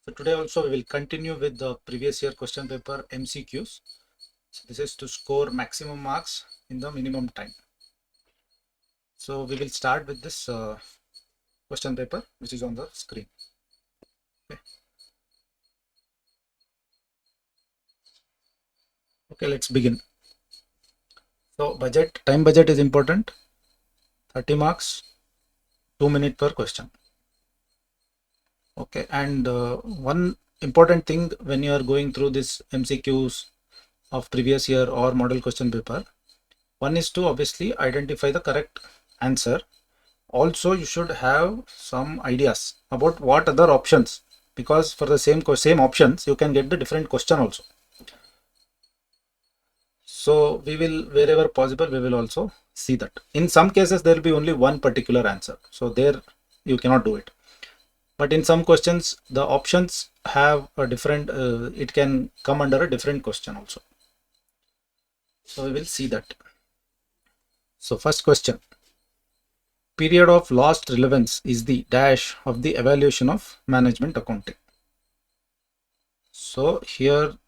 So today also we will continue with the previous year question paper MCQs. So this is to score maximum marks in the minimum time. So we will start with this question paper which is on the screen. Okay, let's begin. So time budget is important. 30 marks, 2 minutes per question. Okay, and one important thing when you are going through this MCQs of previous year or model question paper, one is to obviously identify the correct answer. Also, you should have some ideas about what other options, because for the same options you can get the different question also. So we will, wherever possible, we will also see that. In some cases there will be only one particular answer, so there you cannot do it. But in some questions the options have a different, it can come under a different question also. So we will see that. So first question: period of lost relevance is the dash of the evaluation of management accounting. So here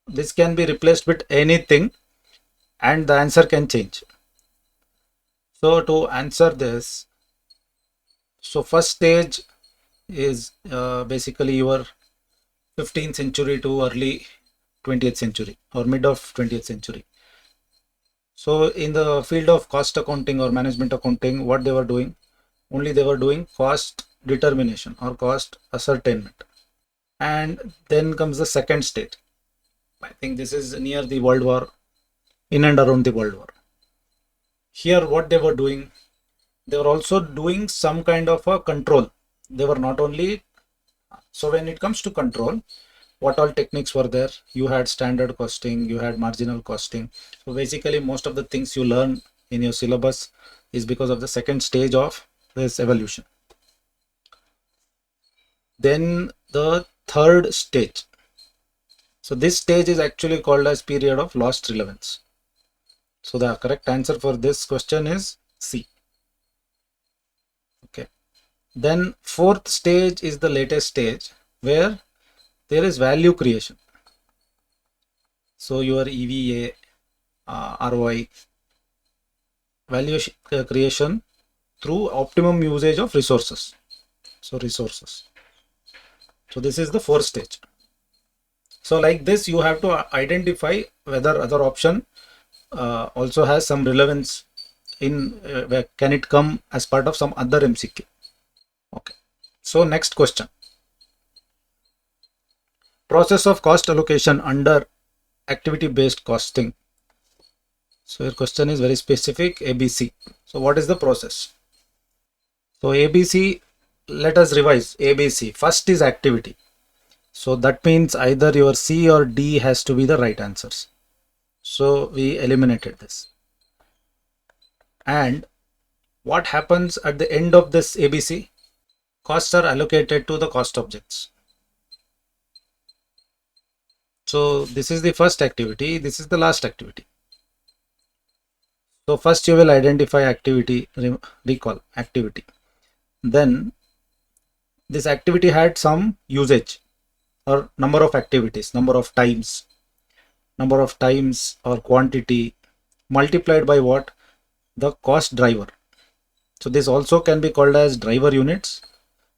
this can be replaced with anything and the answer can change. So to answer this, so first stage is basically your 15th century to early 20th century or mid of 20th century. So in the field of cost accounting or management accounting, what they were doing, only they were doing cost determination or cost ascertainment. And then comes the second stage. I think this is near the World War, in and around the World War. Here what they were doing, they were also doing some kind of a control. They were not only, so when it comes to control, what all techniques were there? You had standard costing, you had marginal costing. So basically most of the things you learn in your syllabus is because of the second stage of this evolution. Then the third stage. So this stage is actually called as period of lost relevance. So the correct answer for this question is C. Okay. Then fourth stage is the latest stage where there is value creation. So your EVA, ROI, value creation through optimum usage of resources. So resources. So this is the fourth stage. So like this, you have to identify whether other option also has some relevance in can it come as part of some other MCQ. Okay. So next question. Process of cost allocation under activity based costing. So your question is very specific, ABC. So what is the process? So ABC, let us revise ABC. First is activity. So that means either your C or D has to be the right answers. So we eliminated this. And what happens at the end of this ABC? Costs are allocated to the cost objects. So this is the first activity. This is the last activity. So first you will identify activity, recall activity. Then this activity had some usage or number of activities, number of times or quantity multiplied by what? The cost driver. So this also can be called as driver units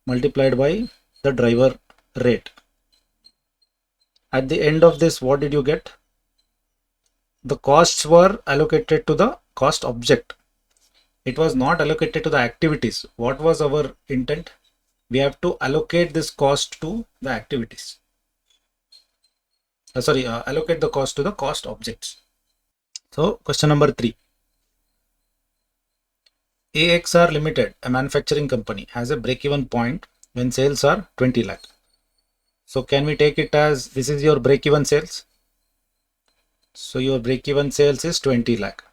multiplied by the driver rate. At the end of this, what did you get? The costs were allocated to the cost object. It was not allocated to the activities. What was our intent? We have to allocate this cost to the activities. Allocate the cost to the cost objects. So question number 3. AXR Limited, a manufacturing company, has a break-even point when sales are 20 lakh. So can we take it as this is your break-even sales? So your break-even sales is 20 lakh.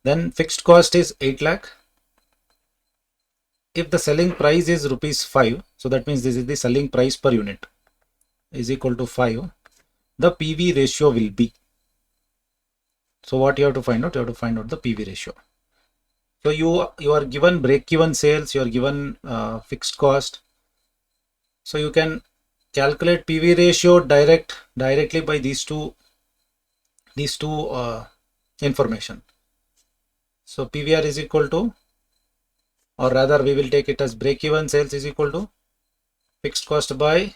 Then fixed cost is 8 lakh. If the selling price is rupees 5, so that means this is the selling price per unit is equal to 5. The PV ratio will be. So what you have to find out? You have to find out the PV ratio. So you are given break-even sales, you are given fixed cost. So you can calculate PV ratio directly by these two information. So PVR is equal to, or rather we will take it as break-even sales is equal to fixed cost by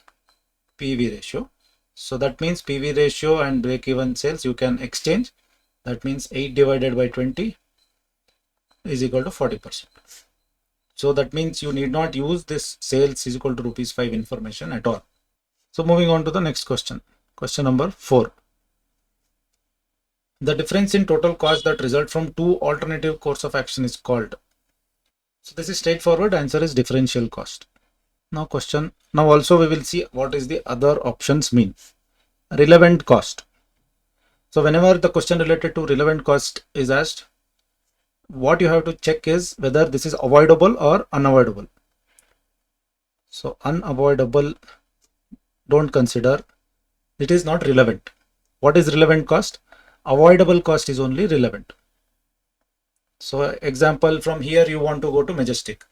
PV ratio. So that means PV ratio and break-even sales you can exchange. That means 8 divided by 20 is equal to 40%. So that means you need not use this sales is equal to rupees 5 information at all. So moving on to the next question. Question number 4. The difference in total cost that result from two alternative course of action is called. So this is straightforward. Answer is differential cost. Now also we will see what is the other options mean. Relevant cost. So whenever the question related to relevant cost is asked, what you have to check is whether this is avoidable or unavoidable. So unavoidable, don't consider. It is not relevant. What is relevant cost? Avoidable cost is only relevant. So example, from here you want to go to Majestic.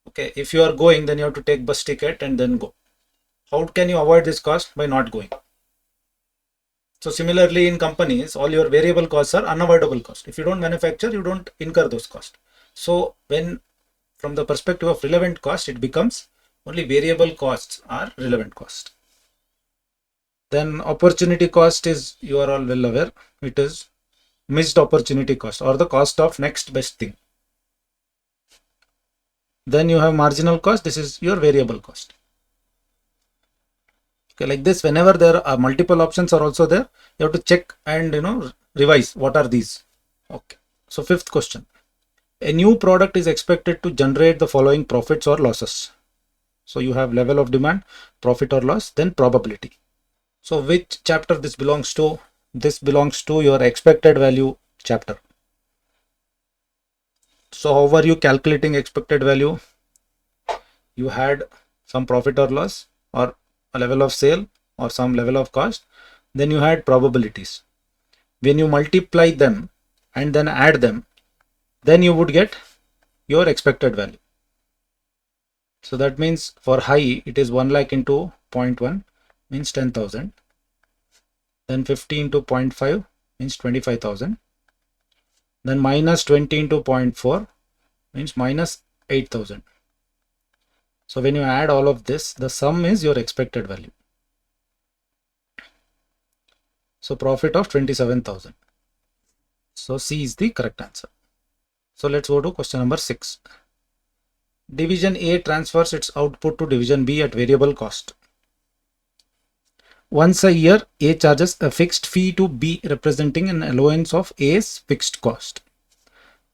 Okay, if you are going, then you have to take bus ticket and then go. How can you avoid this cost? By not going. So similarly in companies, all your variable costs are unavoidable cost. If you don't manufacture, you don't incur those costs. So when from the perspective of relevant cost, it becomes only variable costs are relevant cost. Then opportunity cost is, you are all well aware, it is missed opportunity cost or the cost of next best thing. Then you have marginal cost. This is your variable cost. Okay, like this, whenever there are multiple options are also there, you have to check and revise what are these. Okay, so fifth question. A new product is expected to generate the following profits or losses. So you have level of demand, profit or loss, then probability. So which chapter this belongs to? This belongs to your expected value chapter. So how were you calculating expected value? You had some profit or loss or a level of sale or some level of cost. Then you had probabilities. When you multiply them and then add them, then you would get your expected value. So that means for high, it is 1 lakh into 0.1 means 10,000. Then 50 into 0.5 means 25,000. Then minus 20 into 0.4 means minus 8,000. So when you add all of this, the sum is your expected value. So profit of 27,000. So C is the correct answer. So let's go to question number 6. Division A transfers its output to Division B at variable cost. Once a year, A charges a fixed fee to B representing an allowance of A's fixed cost.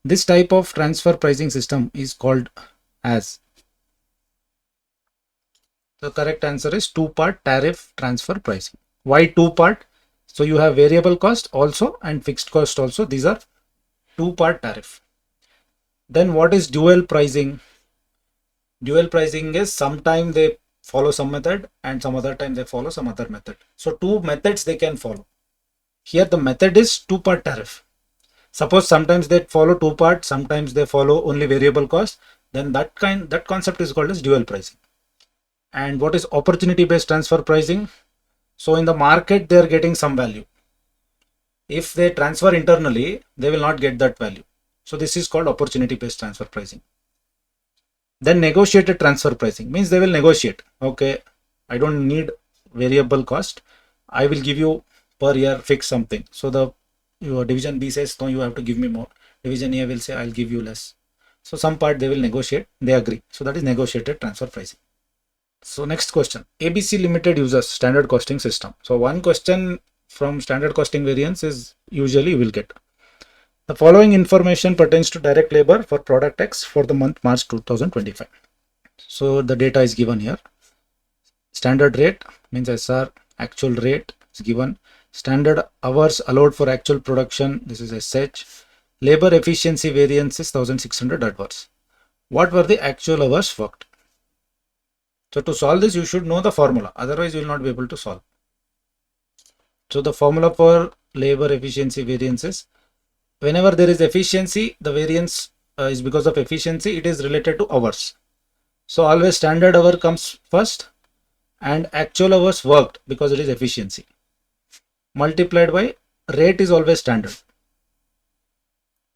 This type of transfer pricing system is called as. The correct answer is two-part tariff transfer pricing. Why two-part? So you have variable cost also and fixed cost also. These are two-part tariff. Then what is dual pricing? Dual pricing is sometime they follow some method and some other time they follow some other method. So two methods they can follow. Here the method is two-part tariff. Suppose sometimes they follow two-part, sometimes they follow only variable cost. Then that concept is called as dual pricing. And what is opportunity based transfer pricing? So in the market, they are getting some value. If they transfer internally, they will not get that value. So this is called opportunity based transfer pricing. Then negotiated transfer pricing means they will negotiate. Okay, I don't need variable cost. I will give you per year fix something. So your division B says, no, you have to give me more. Division A will say, I'll give you less. So some part they will negotiate, they agree. So that is negotiated transfer pricing. So next question, ABC Limited uses standard costing system. So one question from standard costing variance is usually you will get. The following information pertains to direct labor for product X for the month March 2025. So the data is given here. Standard rate means SR, actual rate is given. Standard hours allowed for actual production, this is SH. Labor efficiency variance is 1600 adverse. What were the actual hours worked? So to solve this, you should know the formula. Otherwise, you will not be able to solve. So the formula for labor efficiency variance is, whenever there is efficiency, the variance is because of efficiency, it is related to hours. So always standard hour comes first and actual hours worked because it is efficiency multiplied by rate is always standard.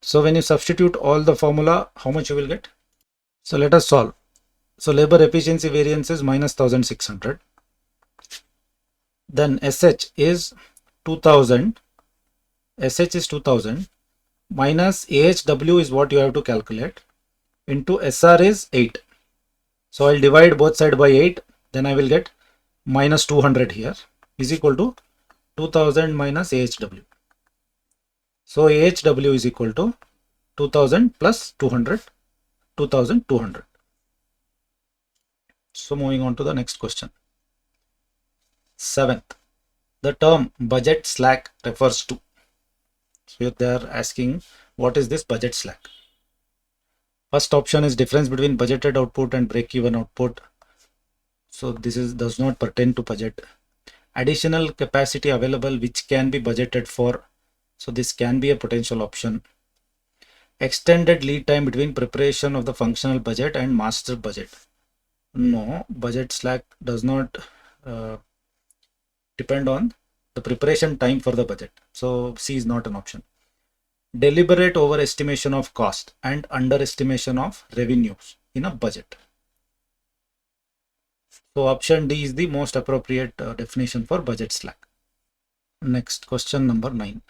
So when you substitute all the formula, how much you will get? So let us solve. So labor efficiency variance is minus 1600. Then SH is 2000. SH is 2000 minus AHW is what you have to calculate into SR is 8. So I'll divide both sides by 8. Then I will get minus 200 here is equal to 2000 minus AHW. So AHW is equal to 2000 plus 200, 2200. So moving on to the next question. 7th, the term budget slack refers to. So they are asking what is this budget slack. First option is difference between budgeted output and break-even output. So this does not pertain to budget. Additional capacity available which can be budgeted for. So this can be a potential option. Extended lead time between preparation of the functional budget and master budget. No, budget slack does not depend on the preparation time for the budget. So C is not an option. Deliberate overestimation of cost and underestimation of revenues in a budget. So option D is the most appropriate definition for budget slack. Next, question number 9.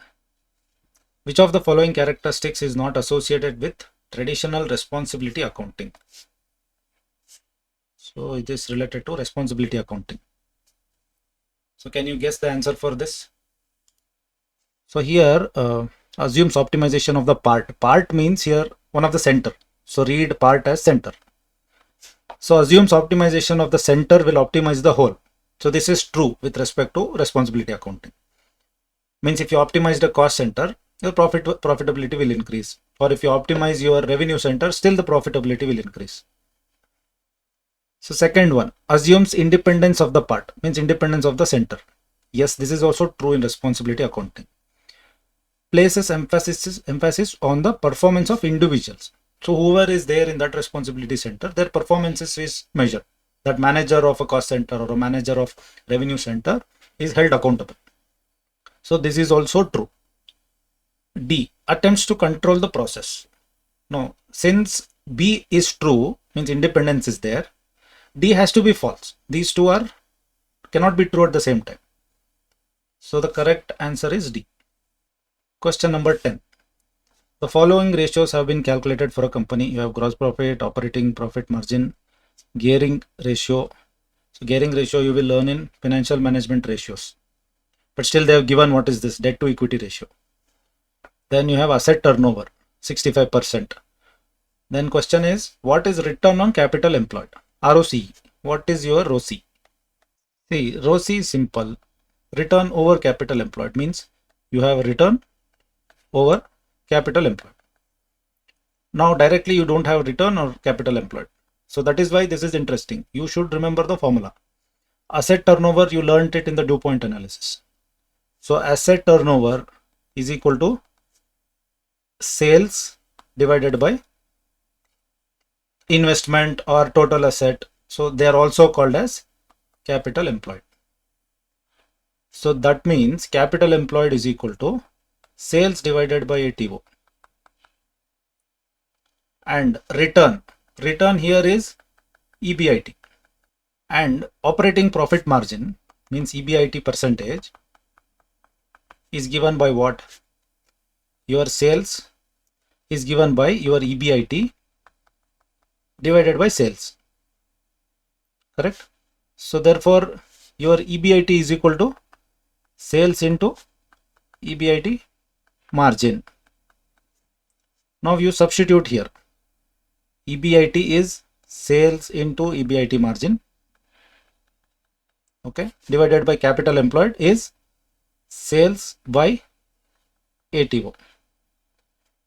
Which of the following characteristics is not associated with traditional responsibility accounting? So it is related to responsibility accounting. So can you guess the answer for this? So here assumes optimization of the part. Part means here one of the center. So read part as center. So assumes optimization of the center will optimize the whole. So this is true with respect to responsibility accounting. Means if you optimize the cost center, your profitability will increase. Or if you optimize your revenue center, still the profitability will increase. So second one, assumes independence of the part, means independence of the center. Yes, this is also true in responsibility accounting. Places emphasis on the performance of individuals. So whoever is there in that responsibility center, their performances is measured. That manager of a cost center or a manager of revenue center is held accountable. So this is also true. D, attempts to control the process. No, since B is true, means independence is there, D has to be false. These two cannot be true at the same time. So the correct answer is D. Question number 10. The following ratios have been calculated for a company. You have gross profit, operating profit margin, gearing ratio. So gearing ratio you will learn in financial management ratios. But still they have given what is this debt to equity ratio. Then you have asset turnover 65%. Then question is what is return on capital employed? ROCE. What is your ROCE? See, ROCE is simple. Return over capital employed means you have return over capital employed. Now directly you don't have return or capital employed. So that is why this is interesting. You should remember the formula. Asset turnover, you learned it in the dew point analysis. So asset turnover is equal to sales divided by investment or total asset. So they are also called as capital employed. So that means capital employed is equal to sales divided by ATO. And return here is EBIT. And operating profit margin means EBIT percentage is given by what? Your sales is given by your EBIT divided by sales. Correct? So therefore your EBIT is equal to sales into EBIT margin. Now you substitute here. EBIT is sales into EBIT margin. Okay. Divided by capital employed is sales by ATO.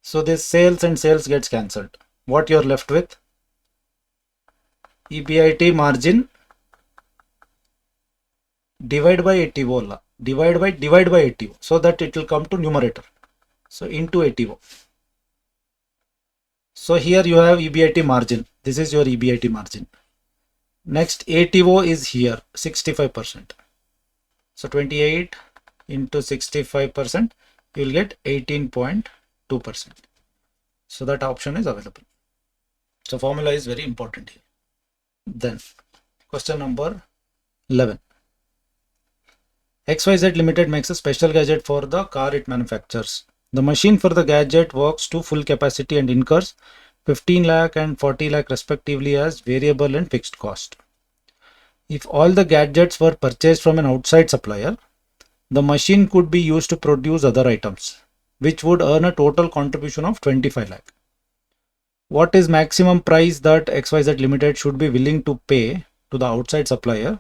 So this sales and sales gets cancelled. What you are left with? EBIT margin divide by ATO. Divide by ATO. So that it will come to numerator. So into ATO. So here you have EBIT margin. This is your EBIT margin. Next ATO is here 65%. So 28 into 65%, you will get 18.2%. So that option is available. So formula is very important here. Then question number 11. XYZ Limited makes a special gadget for the car it manufactures. The machine for the gadget works to full capacity and incurs 15 lakh and 40 lakh respectively as variable and fixed cost. If all the gadgets were purchased from an outside supplier, the machine could be used to produce other items, which would earn a total contribution of 25 lakh. What is maximum price that XYZ Limited should be willing to pay to the outside supplier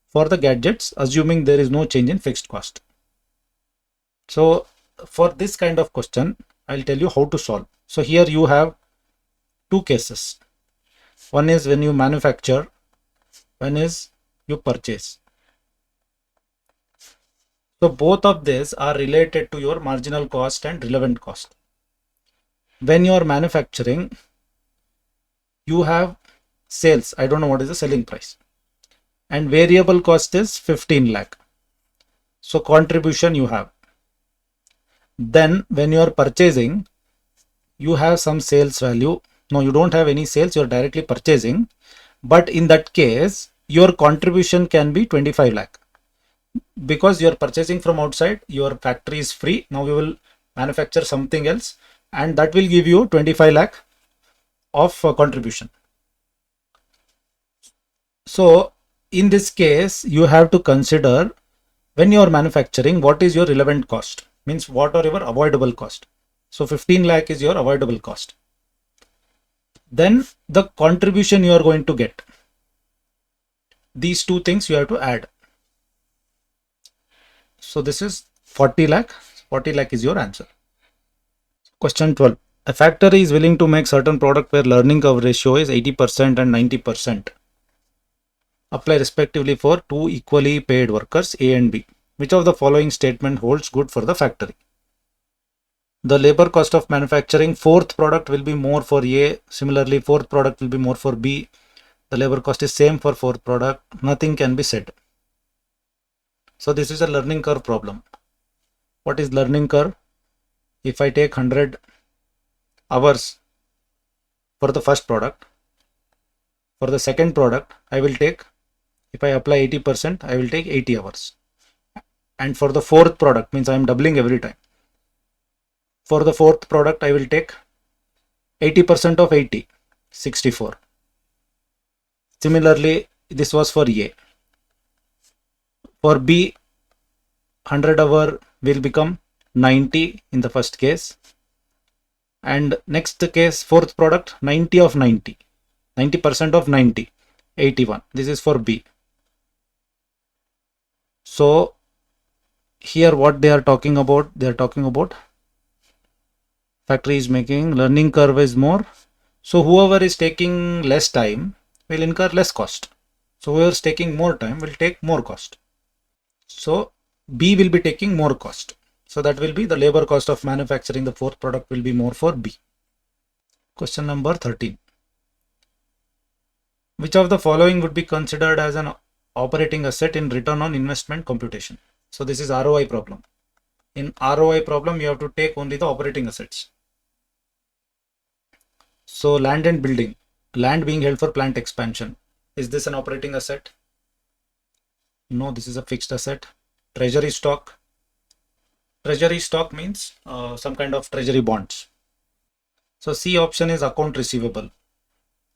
for the gadgets, assuming there is no change in fixed cost? So for this kind of question, I'll tell you how to solve. So here you have two cases. One is when you manufacture, one is you purchase. So both of these are related to your marginal cost and relevant cost. When you are manufacturing, you have sales. I don't know what is the selling price. And variable cost is 15 lakh. So contribution you have. Then when you are purchasing, you have some sales value. No, you don't have any sales. You are directly purchasing. But in that case, your contribution can be 25 lakh. Because you are purchasing from outside, your factory is free. Now you will manufacture something else, and that will give you 25 lakh of contribution. So in this case, you have to consider when you are manufacturing, what is your relevant cost? Means what are your avoidable cost? So 15 lakh is your avoidable cost. Then the contribution you are going to get. These two things you have to add. So this is 40 lakh. 40 lakh is your answer. Question 12. A factory is willing to make certain product where learning curve ratio is 80% and 90%. Apply respectively for two equally paid workers A and B. Which of the following statement holds good for the factory? The labor cost of manufacturing fourth product will be more for A. Similarly, fourth product will be more for B. The labor cost is same for fourth product. Nothing can be said. So this is a learning curve problem. What is learning curve? If I take 100 hours for the first product, for the second product, I will take, if I apply 80%, I will take 80 hours. And for the fourth product, means I am doubling every time. For the fourth product, I will take 80% of 80, 64. Similarly, this was for A. For B, 100 hour will become 90 in the first case. And next case, fourth product, 90 of 90. 90% of 90, 81. This is for B. So here what they are talking about, they are talking about factory is making, learning curve is more. So whoever is taking less time will incur less cost. So whoever is taking more time will take more cost. So B will be taking more cost. So that will be the labor cost of manufacturing the fourth product will be more for B. Question number 13. Which of the following would be considered as an operating asset in return on investment computation? So this is ROI problem. In ROI problem, you have to take only the operating assets. So land and building, land being held for plant expansion. Is this an operating asset? No, this is a fixed asset. Treasury stock. Treasury stock means some kind of treasury bonds. So C option is account receivable.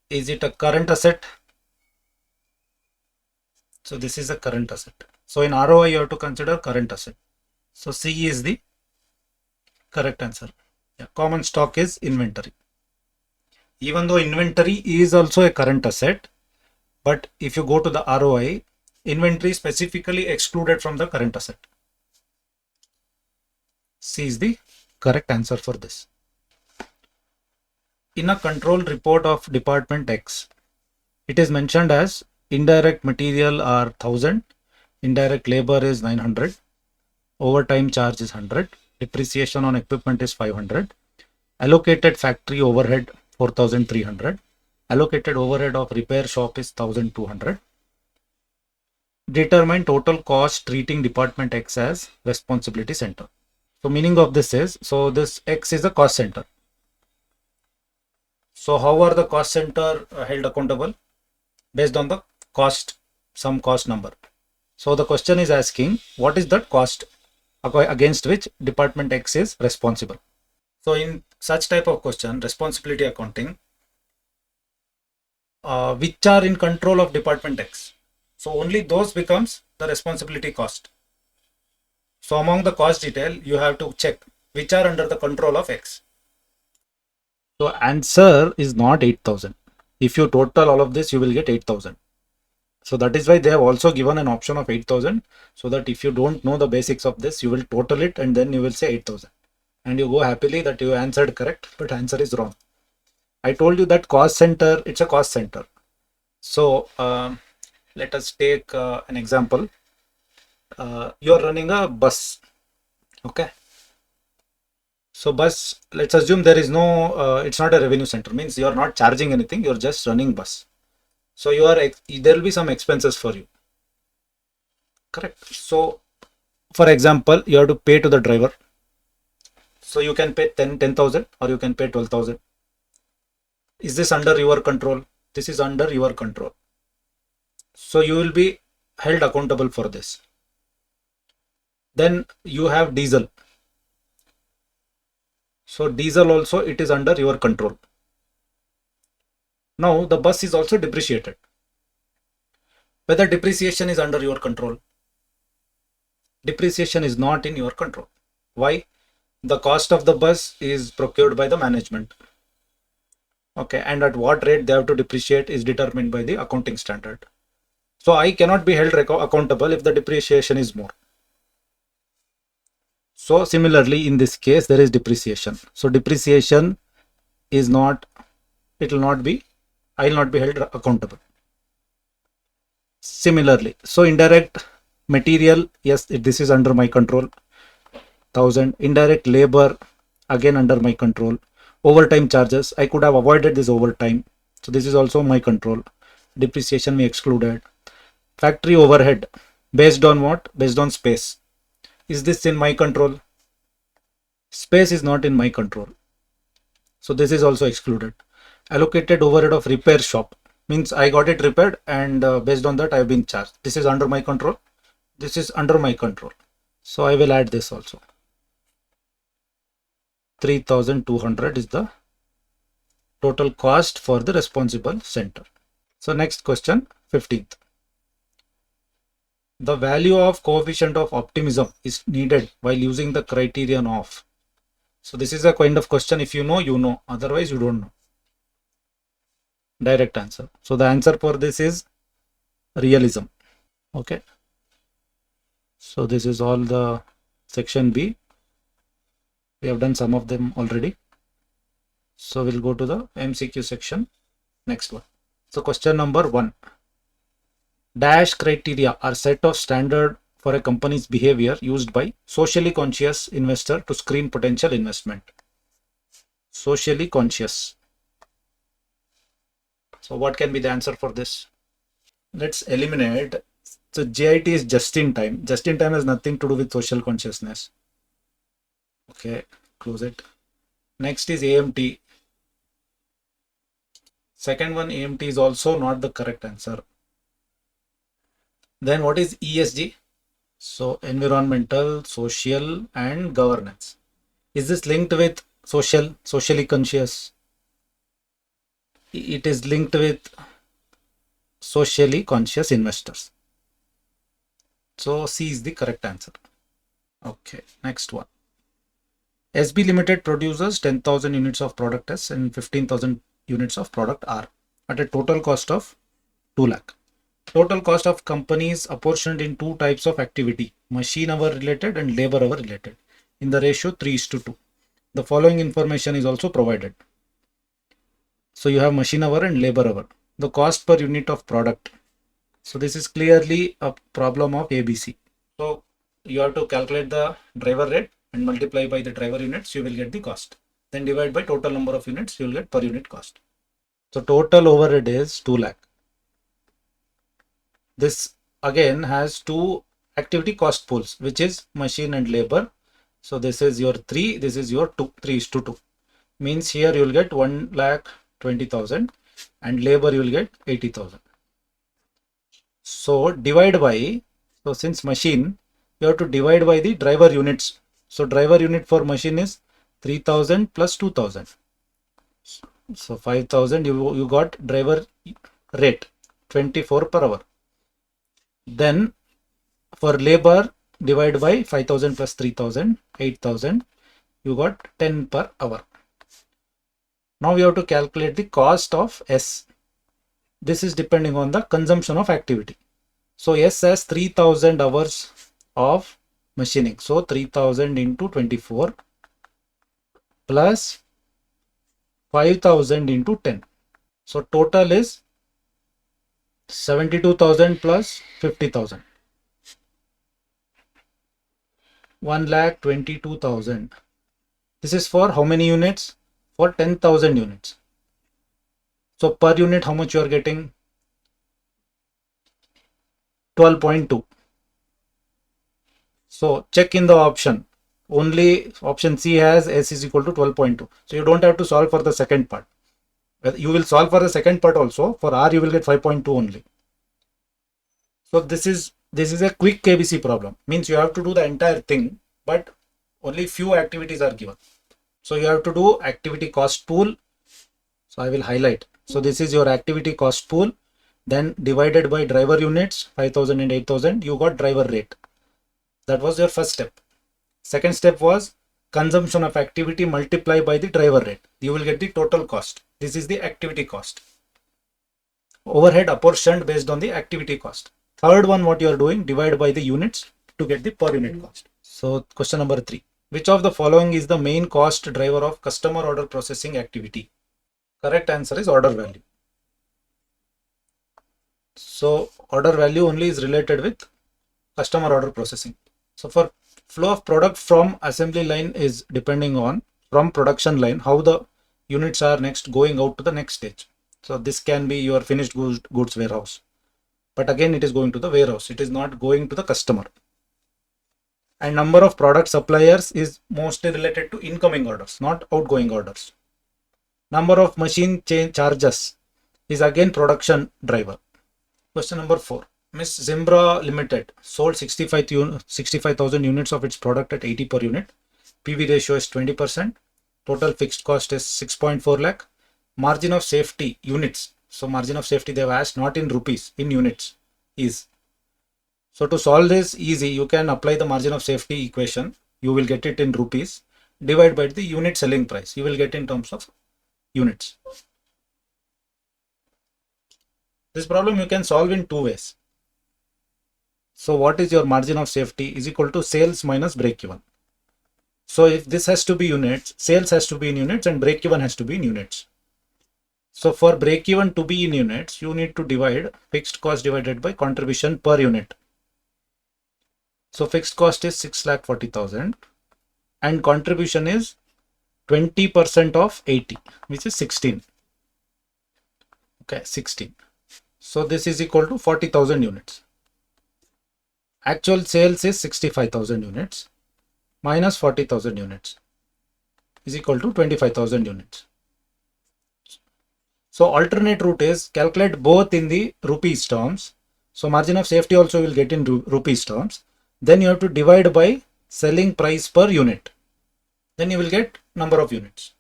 Is it a current asset? So this is a current asset. So in ROI, you have to consider current asset. So C is the correct answer. Yeah, common stock is inventory. Even though inventory is also a current asset, but if you go to the ROI, inventory is specifically excluded from the current asset. C is the correct answer for this. In a control report of department X, it is mentioned as indirect material are 1000, indirect labor is 900, overtime charge is 100, depreciation on equipment is 500, allocated factory overhead 4300, Allocated overhead of repair shop is 1200. Determine total cost treating department X as responsibility center. So meaning of this is, so this X is a cost center. So how are the cost center held accountable? Based on the cost, some cost number. So the question is asking, what is that cost against which department X is responsible? So in such type of question, responsibility accounting, which are in control of department X. So only those becomes the responsibility cost. So among the cost detail, you have to check which are under the control of X. So answer is not 8,000. If you total all of this, you will get 8,000. So that is why they have also given an option of 8,000, so that if you don't know the basics of this, you will total it and then you will say 8,000. And you go happily that you answered correct, but answer is wrong. I told you that cost center, it's a cost center. So let us take an example. You are running a bus. Okay. So bus, let's assume there is no, it's not a revenue center, means you are not charging anything, you're just running bus. So you are, there will be some expenses for you. Correct. So for example, you have to pay to the driver. So you can pay 10,000 or you can pay 12,000. Is this under your control? This is under your control. So you will be held accountable for this. Then you have diesel. So diesel also, it is under your control. Now the bus is also depreciated. Whether depreciation is under your control? Depreciation is not in your control. Why? The cost of the bus is procured by the management. Okay, and at what rate they have to depreciate is determined by the accounting standard. So I cannot be held accountable if the depreciation is more. So similarly, in this case, there is depreciation. So depreciation is not, it will not be, I will not be held accountable. Similarly, so indirect material, yes, this is under my control. 1,000. Indirect labor, again under my control. Overtime charges, I could have avoided this overtime. So this is also my control. Depreciation may excluded. Factory overhead, based on what? Based on space. Is this in my control? Space is not in my control. So this is also excluded. Allocated overhead of repair shop, means I got it repaired and based on that I have been charged. This is under my control. This is under my control. So I will add this also. 3,200 is the total cost for the responsible center. So next question, 15th. The value of coefficient of optimism is needed while using the criterion of. So this is a kind of question, if you know, you know, otherwise you don't know. Direct answer. So the answer for this is realism. Okay. So this is all the section B. We have done some of them already. So we'll go to the MCQ section. Next one. So question number 1. Dash criteria are set of standard for a company's behavior used by socially conscious investor to screen potential investment. Socially conscious. So what can be the answer for this? Let's eliminate. So JIT is just in time. Just in time has nothing to do with social consciousness. Okay, close it. Next is AMT. Second one, AMT is also not the correct answer. Then what is ESG? So environmental, social and governance. Is this linked with socially conscious? It is linked with socially conscious investors. So C is the correct answer. Okay, next one. SB Limited produces 10,000 units of product S and 15,000 units of product R at a total cost of 2 lakh. Total cost of companies apportioned in two types of activity, machine hour related and labor hour related, in the ratio 3:2. The following information is also provided. So you have machine hour and labor hour. The cost per unit of product. So this is clearly a problem of ABC. So you have to calculate the driver rate and multiply by the driver units, you will get the cost. Then divide by total number of units, you will get per unit cost. So total overhead is 2 lakh. This again has two activity cost pools, which is machine and labor. So this is your 3, this is your 2, 3 is to 2. Means here you will get 1,20,000 and labor you will get 80,000. So divide by, so since machine, you have to divide by the driver units. So driver unit for machine is 3,000 plus 2,000. So 5,000 you got driver rate 24 per hour. Then for labor, divide by 5,000 plus 3,000, 8,000. You got 10 per hour. Now we have to calculate the cost of S. This is depending on the consumption of activity. So S has 3,000 hours of machining. So 3,000 into 24 plus 5,000 into 10. So total is 72,000 plus 50,000. 1,22,000. This is for how many units? For 10,000 units. So per unit, how much you are getting? 12.2. So check in the option. Only option C has S is equal to 12.2. So you don't have to solve for the second part. You will solve for the second part also. For R, you will get 5.2 only. So this is a quick KBC problem. Means you have to do the entire thing, but only few activities are given. So you have to do activity cost pool. So I will highlight. So this is your activity cost pool. Then divided by driver units, 5,000 and 8,000, you got driver rate. That was your first step. Second step was consumption of activity multiplied by the driver rate. You will get the total cost. This is the activity cost. Overhead apportioned based on the activity cost. Third one, what you are doing, divide by the units to get the per unit cost. So question number 3. Which of the following is the main cost driver of customer order processing activity? Correct answer is order value. So order value only is related with customer order processing. So for flow of product from assembly line is depending on from production line, how the units are next going out to the next stage. So this can be your finished goods warehouse. But again, it is going to the warehouse. It is not going to the customer. And number of product suppliers is mostly related to incoming orders, not outgoing orders. Number of machine change charges is again production driver. Question number 4. Miss Zimbra Limited sold 65,000 units of its product at 80 per unit. PV ratio is 20%. Total fixed cost is 6.4 lakh. Margin of safety units. So margin of safety they have asked not in rupees, in units is. So to solve this easy, you can apply the margin of safety equation. You will get it in rupees. Divide by the unit selling price. You will get in terms of units. This problem you can solve in two ways. So what is your margin of safety is equal to sales minus break even. So if this has to be units, sales has to be in units and break even has to be in units. So for break even to be in units, you need to divide fixed cost divided by contribution per unit. So fixed cost is 6,40,000 and contribution is 20% of 80, which is 16. Okay, 16. So this is equal to 40,000 units. Actual sales is 65,000 units minus 40,000 units is equal to 25,000 units. So alternate route is calculate both in the rupees terms. So margin of safety also will get in rupees terms. Then you have to divide by selling price per unit. Then you will get number of units.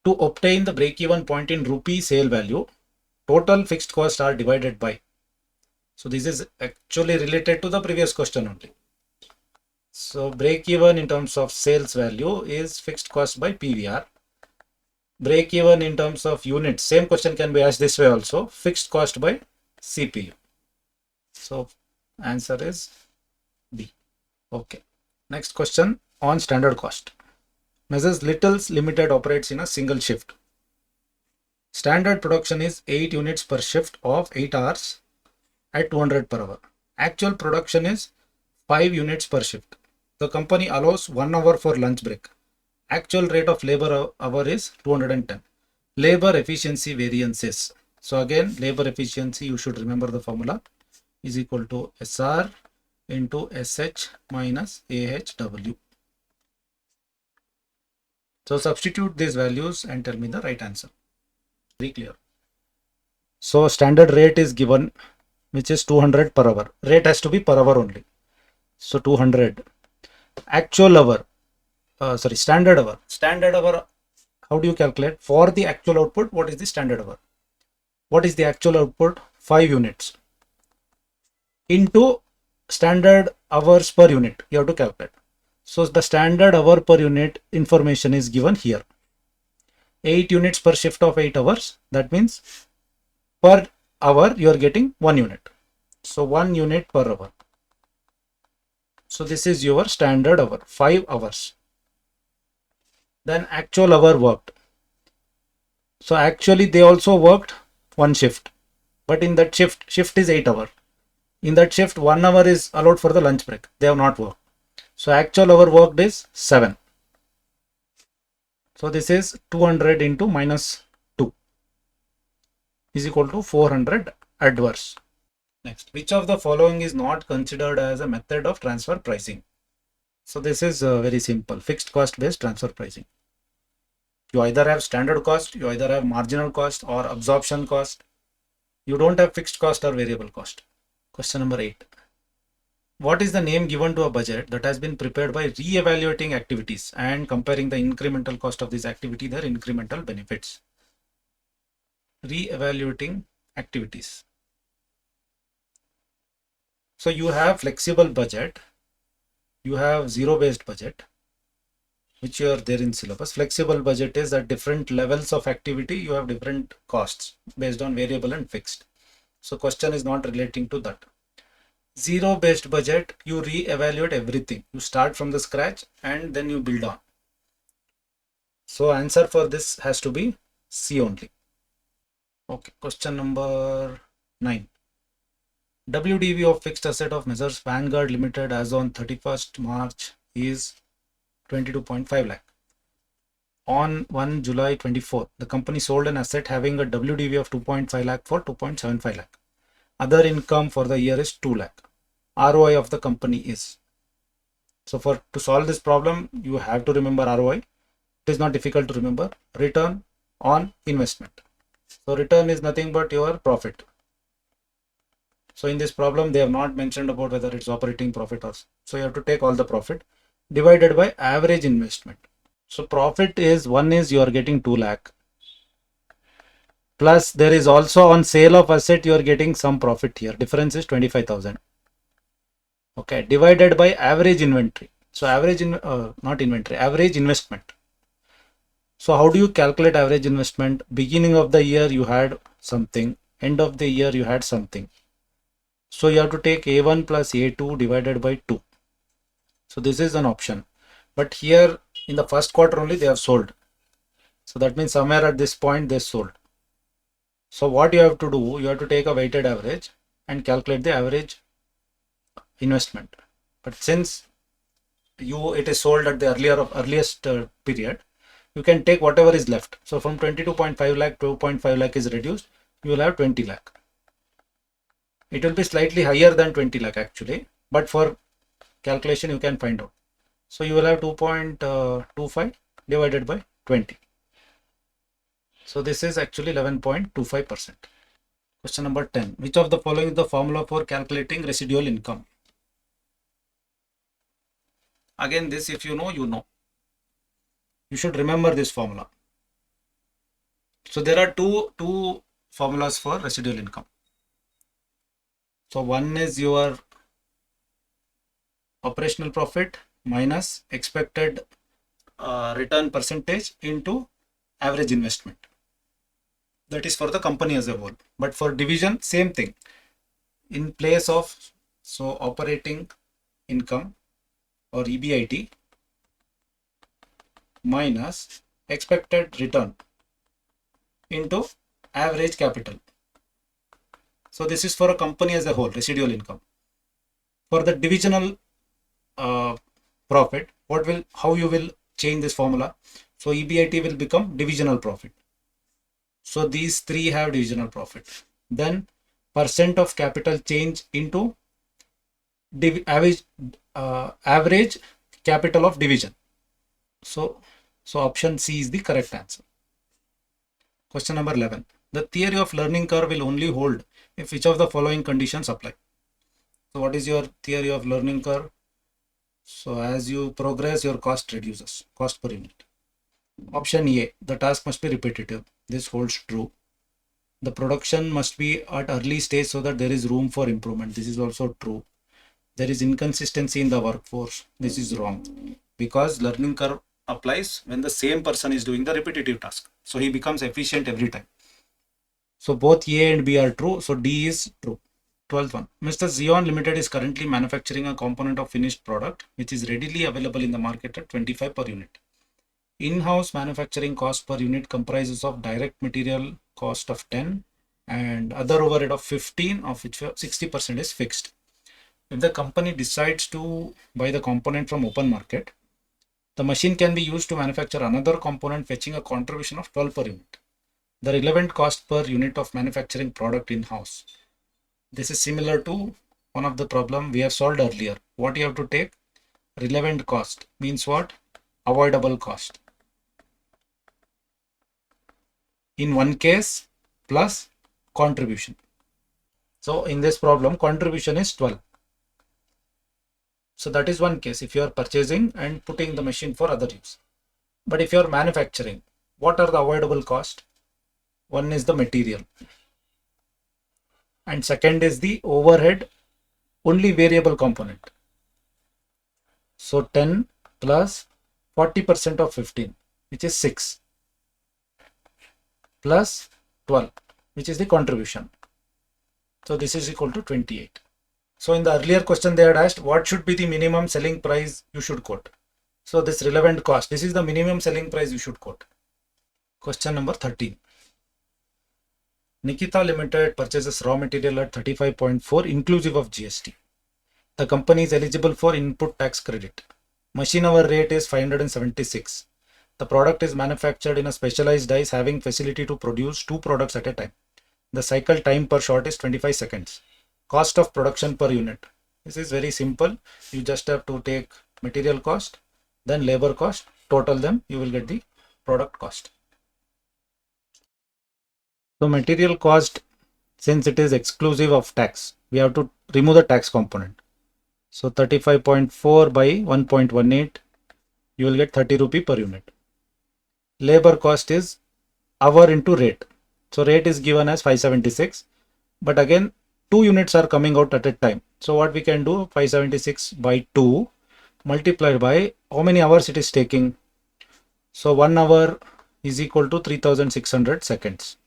To obtain the break-even point in rupee sale value, total fixed costs are divided by. So this is actually related to the previous question only. So break-even in terms of sales value is fixed cost by PVR. Break-even in terms of units, same question can be asked this way also, fixed cost by CPU. So answer is B. Okay. Next question on standard cost. Messrs. Little's Limited operates in a single shift. Standard production is 8 units per shift of 8 hours at 200 per hour. Actual production is 5 units per shift. The company allows 1 hour for lunch break. Actual rate of labor hour is 210. labor efficiency variances. So again, labor efficiency, you should remember the formula is equal to SR into SH minus AHW. So substitute these values and tell me the right answer. Very clear. So standard rate is given, which is 200 per hour. Rate has to be per hour only. So 200. Actual hour, standard hour. Standard hour, how do you calculate? For the actual output, what is the standard hour? What is the actual output? 5 units into standard hours per unit. You have to calculate. So the standard hour per unit information is given here. 8 units per shift of 8 hours. That means per hour you are getting 1 unit. So 1 unit per hour. So this is your standard hour, 5 hours. Then actual hour worked. So actually they also worked one shift, but in that shift is 8 hours. In that shift, 1 hour is allowed for the lunch break. They have not worked. So actual hour worked is 7. So this is 200 into minus 2 is equal to 400 adverse. Next, which of the following is not considered as a method of transfer pricing? So this is very simple, fixed cost based transfer pricing. You either have standard cost, you either have marginal cost or absorption cost. You don't have fixed cost or variable cost. Question number 8. What is the name given to a budget that has been prepared by re-evaluating activities and comparing the incremental cost of this activity, their incremental benefits? Re-evaluating activities. So you have flexible budget, you have zero-based budget, which you are there in syllabus. Flexible budget is at different levels of activity, you have different costs based on variable and fixed. So question is not relating to that. Zero-based budget, you re-evaluate everything. You start from the scratch and then you build on. So answer for this has to be C only. Okay, question number 9. WDV of fixed asset of Messrs Vanguard Limited as on 31st March is 22.5 lakh. On 1 July 24, the company sold an asset having a WDV of 2.5 lakh for 2.75 lakh. Other income for the year is 2 lakh. ROI of the company is. So to solve this problem, you have to remember ROI. It is not difficult to remember. Return on investment. So return is nothing but your profit. So in this problem, they have not mentioned about whether it's operating profit or so you have to take all the profit divided by average investment. So profit is one is you are getting 2 lakh. Plus there is also on sale of asset you are getting some profit here. Difference is 25,000. Okay, divided by average inventory. So average average investment. So how do you calculate average investment? Beginning of the year you had something, end of the year you had something. So you have to take A1 plus A2 divided by 2. So this is an option. But here in the first quarter only they have sold. So that means somewhere at this point they sold. So what you have to do, you have to take a weighted average and calculate the average investment. But since it is sold at the earliest period, you can take whatever is left. So from 22.5 lakh, 2.5 lakh is reduced, you will have 20 lakh. It will be slightly higher than 20 lakh actually, but for calculation you can find out. So you will have 2.25 divided by 20. So this is actually 11.25%. Question number 10. Which of the following is the formula for calculating residual income? Again, this if you know, you know. You should remember this formula. So there are two formulas for residual income. So one is your operational profit minus expected return percentage into average investment. That is for the company as a whole. But for division, same thing. In place of operating income or EBIT minus expected return into average capital. So this is for a company as a whole, residual income. For the divisional profit, how you will change this formula? So EBIT will become divisional profit. So these three have divisional profit. Then percent of capital change into average capital of division. So option C is the correct answer. Question number 11. The theory of learning curve will only hold if which of the following conditions apply. So what is your theory of learning curve? So as you progress, your cost reduces, cost per unit. Option A, the task must be repetitive. This holds true. The production must be at early stage so that there is room for improvement. This is also true. There is inconsistency in the workforce. This is wrong, because learning curve applies when the same person is doing the repetitive task. So he becomes efficient every time. So both A and B are true. So D is true. 12th one. Mr. Xeon Limited is currently manufacturing a component of finished product which is readily available in the market at 25 per unit. In-house manufacturing cost per unit comprises of direct material cost of 10 and other overhead of 15, of which 60% is fixed. If the company decides to buy the component from open market, the machine can be used to manufacture another component fetching a contribution of 12 per unit. The relevant cost per unit of manufacturing product in-house. This is similar to one of the problem we have solved earlier. What you have to take? Relevant cost means what? Avoidable cost. In one case plus contribution. So in this problem, contribution is 12. So that is one case if you are purchasing and putting the machine for other use. But if you are manufacturing, what are the avoidable cost? One is the material, and second is the overhead, only variable component. So 10 plus 40% of 15, which is 6, plus 12, which is the contribution. So this is equal to 28. So in the earlier question they had asked what should be the minimum selling price you should quote. So this relevant cost, this is the minimum selling price you should quote. Question number 13. Nikita Limited purchases raw material at 35.4 inclusive of GST. The company is eligible for input tax credit. Machine hour rate is 576. The product is manufactured in a specialized dice having facility to produce 2 products at a time. The cycle time per shot is 25 seconds. Cost of production per unit. This is very simple. You just have to take material cost, then labor cost, total them, you will get the product cost. So material cost, since it is exclusive of tax, we have to remove the tax component. So 35.4 by 1.18, you will get 30 rupee per unit. Labor cost is hour into rate. So rate is given as 576, but again 2 units are coming out at a time. So what we can do, 576 by 2 multiplied by how many hours it is taking. So 1 hour is equal to 3600 seconds.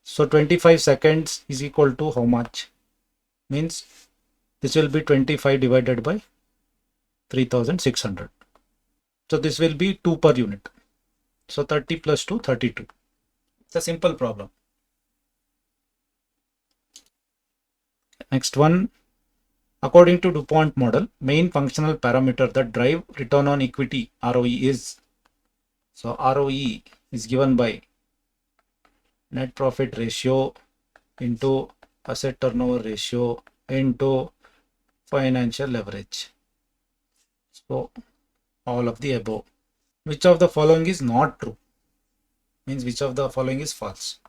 So 25 seconds is equal to how much? Means this will be 25 divided by 3600. So this will be 2 per unit. So 30 plus 2, 32. It's a simple problem. Next one. According to DuPont model, main functional parameter that drive return on equity ROE is. So ROE is given by net profit ratio into asset turnover ratio into financial leverage. So all of the above. Which of the following is not true? Means which of the following is false?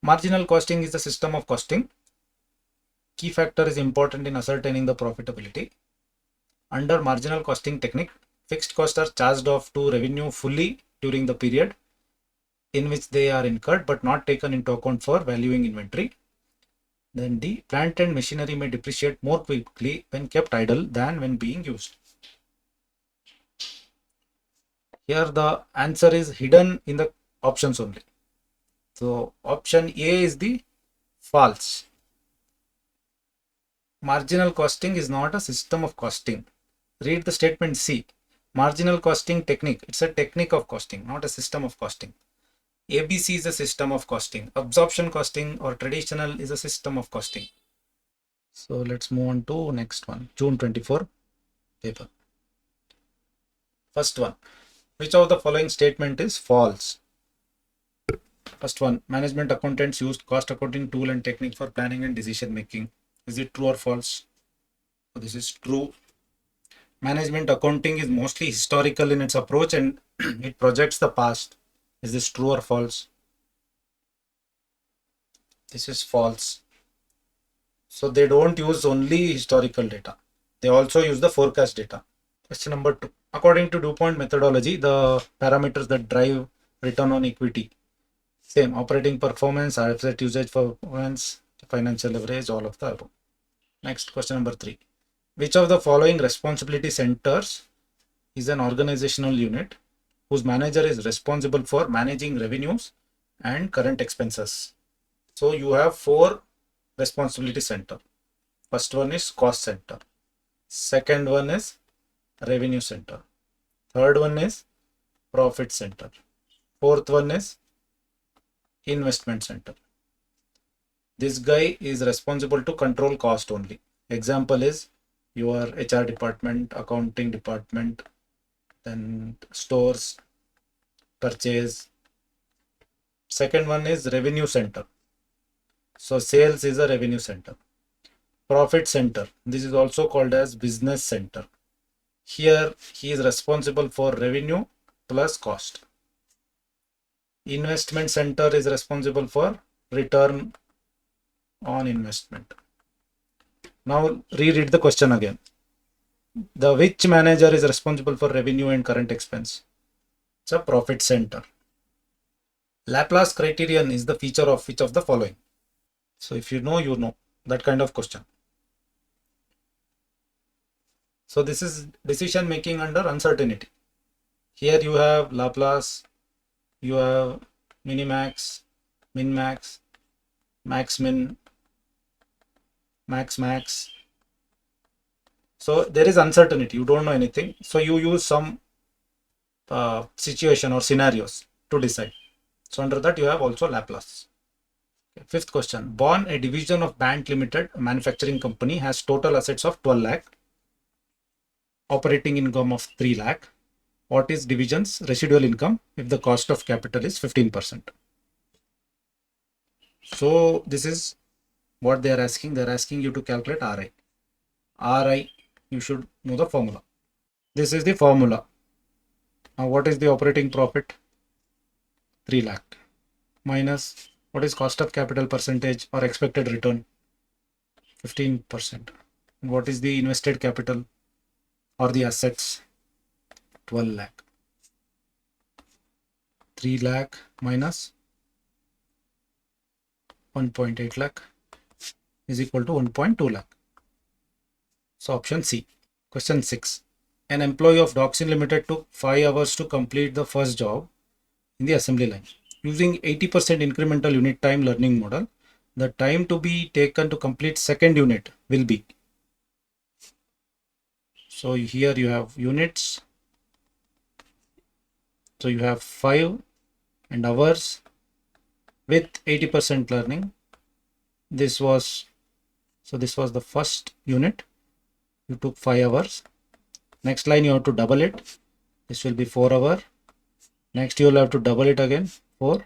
Marginal costing is the system of costing. Key factor is important in ascertaining the profitability. Under marginal costing technique, fixed costs are charged off to revenue fully during the period in which they are incurred but not taken into account for valuing inventory. Then D, plant and machinery may depreciate more quickly when kept idle than when being used. Here the answer is hidden in the options only. So option A is the false. Marginal costing is not a system of costing. Read the statement C. Marginal costing technique. It's a technique of costing, not a system of costing. ABC is a system of costing. Absorption costing or traditional is a system of costing. So let's move on to next one. June 24 paper. First one. Which of the following statement is false? First one, management accountants use cost accounting tool and technique for planning and decision making. Is it true or false? So this is true. Management accounting is mostly historical in its approach and it projects the past. Is this true or false? This is false. So they don't use only historical data. They also use the forecast data. Question number 2. According to DuPont methodology, the parameters that drive return on equity. Same, operating performance, asset usage performance, financial leverage, all of the above. Next, question number 3. Which of the following responsibility centers is an organizational unit whose manager is responsible for managing revenues and current expenses? So you have 4 responsibility center. First one is cost center. Second one is revenue center. Third one is profit center. Fourth one is investment center. This guy is responsible to control cost only. Example is your HR department, accounting department, then stores, purchase. Second one is revenue center. So sales is a revenue center. Profit center. This is also called as business center. Here he is responsible for revenue plus cost. Investment center is responsible for return on investment. Now reread the question again. The which manager is responsible for revenue and current expense? It's a profit center. Laplace criterion is the feature of which of the following? So if you know, that kind of question. So this is decision making under uncertainty. Here you have Laplace, you have minimax, min-max, max-min, max-max. So there is uncertainty, you don't know anything. So you use some situation or scenarios to decide. So under that you have also Laplace. Okay. Fifth question. Born a division of Band Limited, a manufacturing company, has total assets of 12 lakh, operating income of 3 lakh. What is division's residual income if the cost of capital is 15%? So this is what they are asking. They are asking you to calculate RI. RI, you should know the formula. This is the formula. Now what is the operating profit? 3 lakh minus what is cost of capital percentage or expected return? 15%. What is the invested capital or the assets? 12 lakh. 3 lakh minus 1.8 lakh is equal to 1.2 lakh. So option C. Question 6. An employee of Doxin Limited took 5 hours to complete the first job in the assembly line. Using 80% incremental unit time learning model, the time to be taken to complete second unit will be. So here you have units. So you have 5 and hours with 80% learning. This was the first unit. You took 5 hours. Next line you have to double it. This will be 4 hours. Next you will have to double it again, 4.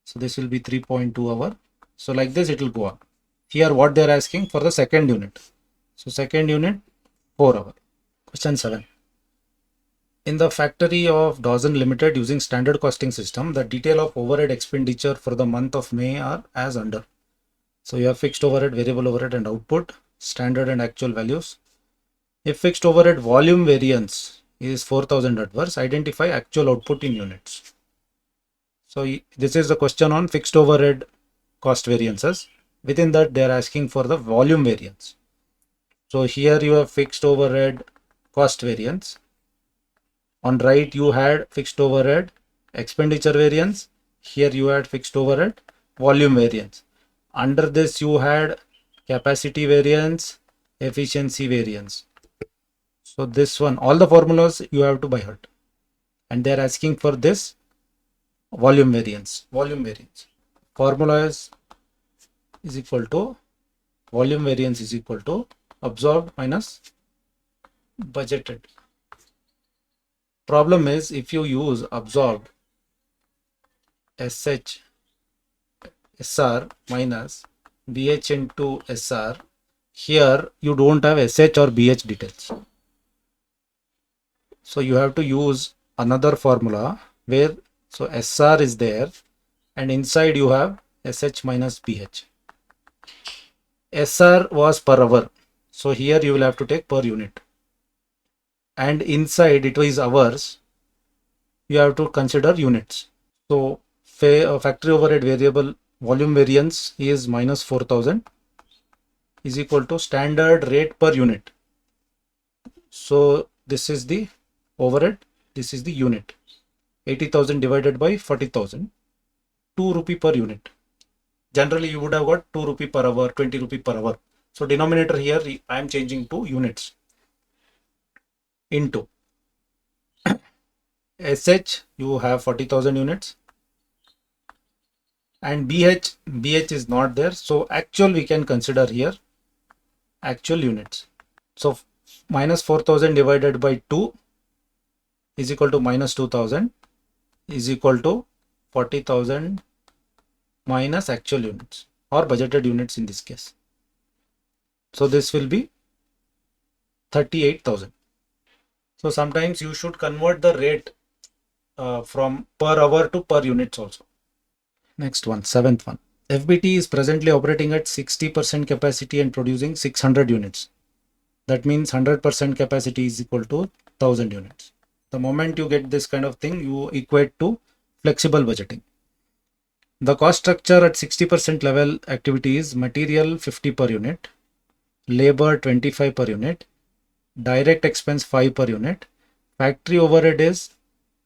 So this will be 3.2 hours. So like this it will go on. Here what they are asking for the second unit. So second unit 4 hours. Question 7. In the factory of Dawson Limited using standard costing system, the detail of overhead expenditure for the month of May are as under. So you have fixed overhead, variable overhead and output, standard and actual values. If fixed overhead volume variance is 4000 adverse, identify actual output in units. So this is the question on fixed overhead cost variances. Within that they are asking for the volume variance. So here you have fixed overhead cost variance. On right you had fixed overhead expenditure variance. Here you had fixed overhead volume variance. Under this you had capacity variance, efficiency variance. So this one, all the formulas you have to by heart. And they are asking for this volume variance. Formula is equal to volume variance is equal to absorbed minus budgeted. Problem is if you use absorbed, SH SR minus BH into SR. Here you don't have SH or BH details. So you have to use another formula where so SR is there and inside you have SH minus BH. SR was per hour. So here you will have to take per unit. And inside it is hours. You have to consider units. So factory overhead variable volume variance is minus 4000 is equal to standard rate per unit. So this is the overhead, this is the unit. 80,000 divided by 40,000, 2 rupee per unit. Generally you would have got 2 rupee per hour, 20 rupee per hour. So denominator here I am changing to units into SH you have 40,000 units and BH is not there. So actual we can consider here actual units. So minus 4000 divided by 2 is equal to minus 2000 is equal to 40,000 minus actual units or budgeted units in this case. So this will be 38,000. So sometimes you should convert the rate from per hour to per units also. Next one, seventh one. FBT is presently operating at 60% capacity and producing 600 units. That means 100% capacity is equal to 1000 units. The moment you get this kind of thing, you equate to flexible budgeting. The cost structure at 60% level activity is material 50 per unit, labor 25 per unit, direct expense 5 per unit, factory overhead is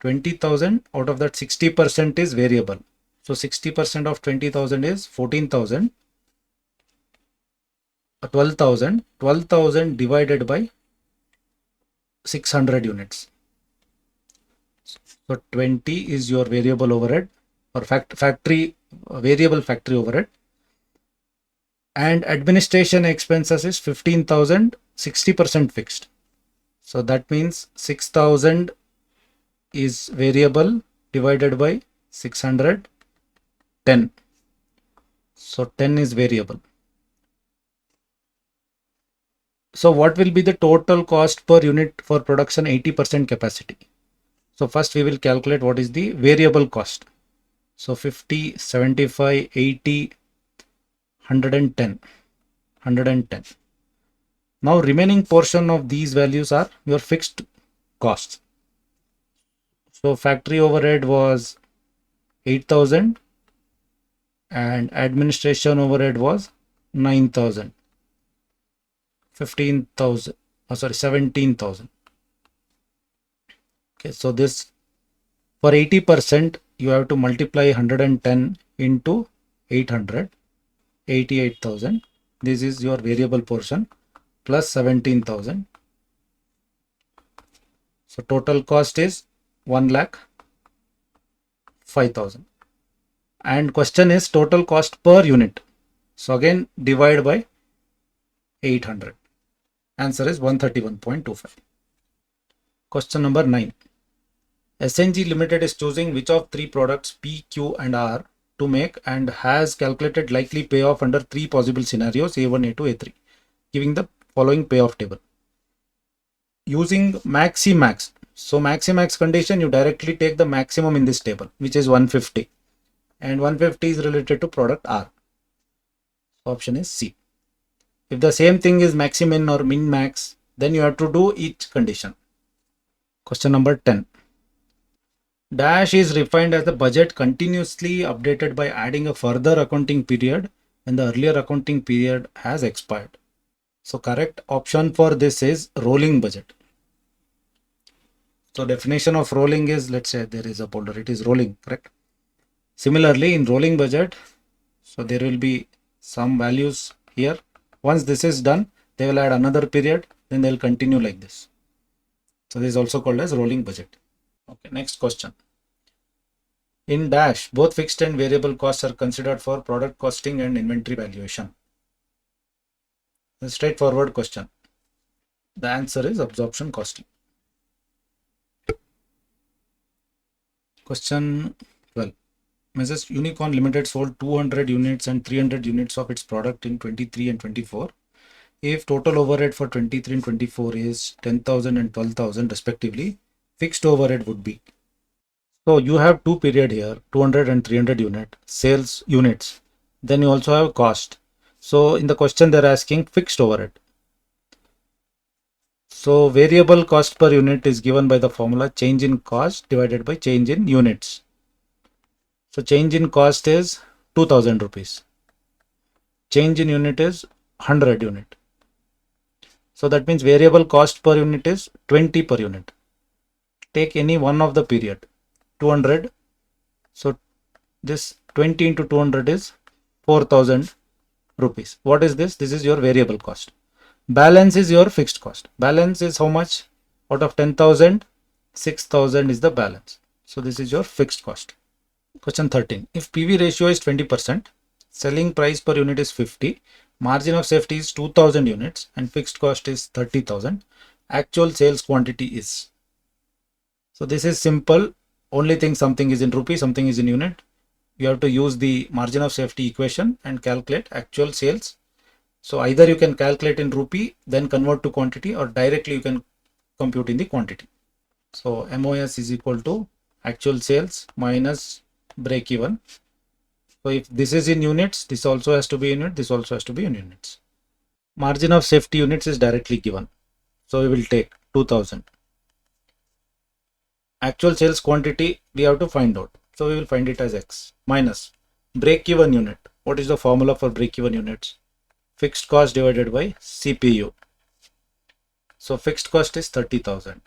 20,000. Out of that 60% is variable. So 60% of 20,000 is 14,000, 12,000, 12,000 divided by 600 units. So 20 is your variable overhead or variable factory overhead, and administration expenses is 15,000, 60% fixed. So that means 6,000 is variable divided by 600, 10. So 10 is variable. So what will be the total cost per unit for production 80% capacity? So first we will calculate what is the variable cost. So 50, 75, 80, 110, 110. Now remaining portion of these values are your fixed costs. So factory overhead was 8,000 and administration overhead was 9,000, 15,000, 17,000. Okay, so this for 80% you have to multiply 110 into 800, 88,000. This is your variable portion plus 17,000. So total cost is 1,05,000. And question is total cost per unit. So again divide by 800. Answer is 131.25. Question number 9. SNG Limited is choosing which of three products P, Q and R to make and has calculated likely payoff under three possible scenarios A1, A2, A3, giving the following payoff table. Using Maximax. So Maximax condition, you directly take the maximum in this table, which is 150. And 150 is related to product R. Option is C. If the same thing is maximin or min max, then you have to do each condition. Question number 10. Dash is refined as the budget continuously updated by adding a further accounting period when the earlier accounting period has expired. So correct option for this is rolling budget. So definition of rolling is, let's say there is a folder, it is rolling, correct? Similarly in rolling budget, so there will be some values here. Once this is done, they will add another period, then they will continue like this. So this is also called as rolling budget. Okay, next question. In Dash, both fixed and variable costs are considered for product costing and inventory valuation. A straightforward question. The answer is absorption costing. Question 12. Mrs. Unicorn Limited sold 200 units and 300 units of its product in 23 and 24. If total overhead for 23 and 24 is 10,000 and 12,000 respectively, fixed overhead would be. So you have two period here, 200 and 300 unit sales units. Then you also have cost. So in the question they're asking fixed overhead. So variable cost per unit is given by the formula change in cost divided by change in units. So change in cost is 2000 rupees. Change in unit is 100 unit. So that means variable cost per unit is 20 per unit. Take any one of the period, 200. So this 20 into 200 is 4000 rupees. What is this? This is your variable cost. Balance is your fixed cost. Balance is how much? Out of 10,000, 6,000 is the balance. So this is your fixed cost. Question 13. If PV ratio is 20%, selling price per unit is 50, margin of safety is 2000 units and fixed cost is 30,000. Actual sales quantity is. So this is simple. Only thing something is in rupee, something is in unit. You have to use the margin of safety equation and calculate actual sales. So either you can calculate in rupee, then convert to quantity, or directly you can compute in the quantity. So MOS is equal to actual sales minus break even. So if this is in units, this also has to be in unit, this also has to be in units. Margin of safety units is directly given. So we will take 2000. Actual sales quantity we have to find out. So we will find it as X minus break even unit. What is the formula for break even units? Fixed cost divided by CPU. So fixed cost is 30,000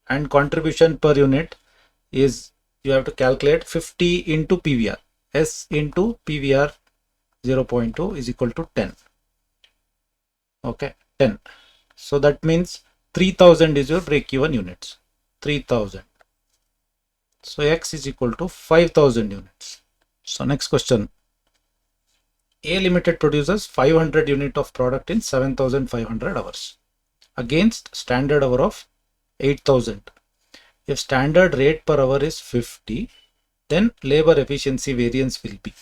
and contribution per unit is, you have to calculate 50 into PVR. S into PVR 0.2 is equal to 10. Okay, 10. So that means 3000 is your break even units. 3000. So X is equal to 5000 units. So next question. A Limited produces 500 unit of product in 7500 hours against standard hour of 8000. If standard rate per hour is 50, then labor efficiency variance will be.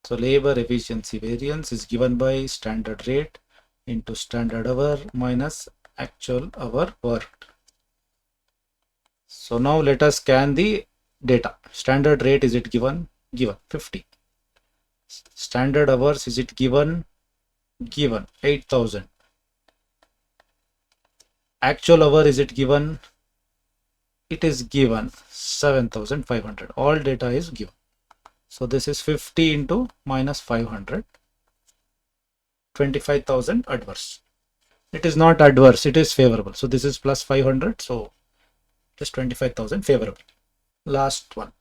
So labor efficiency variance is given by standard rate into standard hour minus actual hour worked. So now let us scan the data. Standard rate, is it given? Given 50. Standard hours, is it given? Given 8000. Actual hour, is it given? It is given 7500. All data is given. So this is 50 into minus 500. 25,000 adverse. It is not adverse, it is favorable. So this is plus 500. So just 25,000 favorable. Last one.